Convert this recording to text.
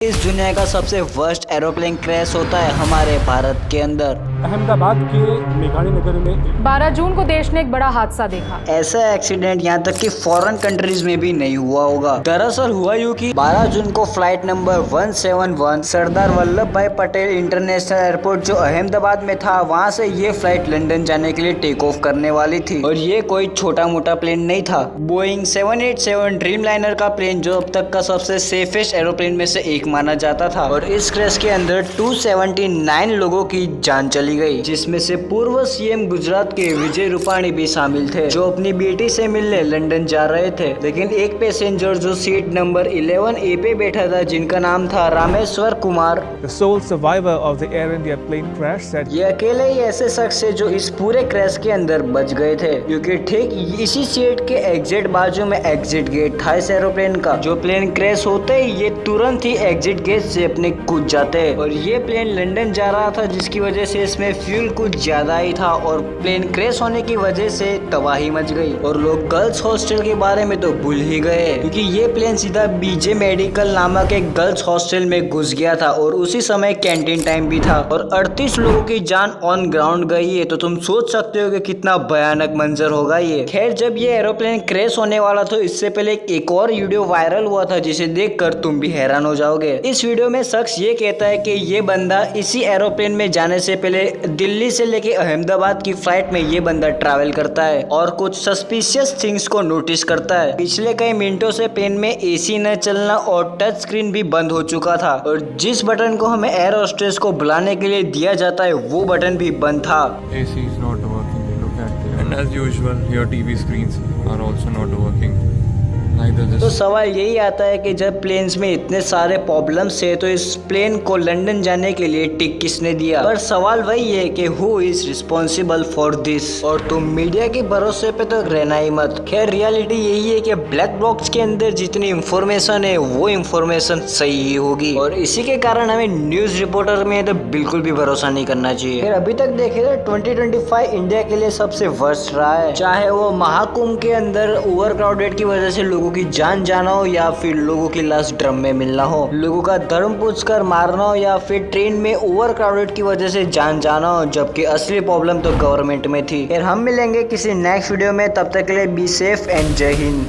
इस दुनिया का सबसे वर्स्ट एरोप्लेन क्रैश होता है हमारे भारत के अंदर। अहमदाबाद के मेघानी नगर में 12 जून को देश ने एक बड़ा हादसा देखा। ऐसा एक्सीडेंट यहाँ तक कि फॉरेन कंट्रीज में भी नहीं हुआ होगा। दरअसल हुआ यूँ कि 12 जून को फ्लाइट नंबर 171 सरदार वल्लभ भाई पटेल इंटरनेशनल एयरपोर्ट जो अहमदाबाद में था, वहाँ से ये फ्लाइट लंदन जाने के लिए टेक ऑफ करने वाली थी। और ये कोई छोटा मोटा प्लेन नहीं था, बोइंग 787 ड्रीम लाइनर का प्लेन, जो अब तक का सबसे सेफेस्ट एरोप्लेन में से एक माना जाता था। और इस क्रैश के अंदर 279 लोगों की जान चली गई, जिसमें से पूर्व सीएम गुजरात के विजय रूपाणी भी शामिल थे, जो अपनी बेटी से मिलने लंदन जा रहे थे। लेकिन एक पैसेंजर जो सीट नंबर 11A पे बैठा था, जिनका नाम था Rameshwar Kumar, the sole survivor of the Air India plane crash said ये अकेले ही ऐसे शख्स है जो इस पूरे क्रैश के अंदर बच गए थे, क्योंकि ठीक इसी सीट के एग्जिट बाजू में एग्जिट गेट था इस एरोप्लेन का। जो प्लेन क्रैश होते ही ये तुरंत ही एग्जिट गेट से अपने कूद जाते। और ये प्लेन लंदन जा रहा था, जिसकी वजह से इसमें फ्यूल कुछ ज्यादा ही था और प्लेन क्रैश होने की वजह से तबाही मच गई। और लोग गर्ल्स हॉस्टल के बारे में तो भूल ही गए, क्योंकि ये प्लेन सीधा बीजे मेडिकल नामक एक गर्ल्स हॉस्टल में घुस गया था और उसी समय कैंटीन टाइम भी था। और 38 लोगों की जान ऑन ग्राउंड गई है, तो तुम सोच सकते हो कि कितना भयानक मंजर होगा ये। खैर, जब ये एरोप्लेन क्रैश होने वाला था, इससे पहले एक और वीडियो वायरल हुआ था, जिसे देखकर तुम भी हैरान हो जाओगे। इस वीडियो में शख्स ये कहता है कि ये बंदा इसी एरोप्लेन में जाने से पहले दिल्ली से लेके अहमदाबाद की फ्लाइट में ये बंदा ट्रैवल करता है और कुछ सस्पिशियस थिंग्स को नोटिस करता है। पिछले कई मिनटों से प्लेन में एसी न चलना और टच स्क्रीन भी बंद हो चुका था, और जिस बटन को हमें एयर होस्टेस को बुलाने के लिए दिया जाता है, वो बटन भी बंद था। AC is not working, look at it. And as usual, your TV screens are also not working. Neither तो this. सवाल यही आता है कि जब प्लेन्स में इतने सारे प्रॉब्लम्स है, तो इस प्लेन को लंदन जाने के लिए टिक किसने दिया? पर सवाल वही है कि who is responsible for this. और तुम मीडिया के भरोसे पे तो रहना ही मत। खैर, रियलिटी यही है कि ब्लैक बॉक्स के अंदर जितनी इंफॉर्मेशन है, वो इंफॉर्मेशन सही ही होगी, और इसी के कारण हमें न्यूज रिपोर्टर में तो बिल्कुल भी भरोसा नहीं करना चाहिए। फिर अभी तक देखे तो 2025 इंडिया के लिए सबसे वर्स्ट रहा है, चाहे वो महाकुंभ के अंदर ओवर क्राउडेड की वजह से लोगों की जान जाना हो, या फिर लोगों की लाश ड्रम में मिलना हो, लोगों का धर्म पूछकर मारना हो, या फिर ट्रेन में ओवर क्राउडेड की वजह से जान जाना हो, जबकि असली प्रॉब्लम तो गवर्नमेंट में थी। फिर हम मिलेंगे किसी नेक्स्ट वीडियो में, तब तक के लिए बी सेफ एंड जय हिंद।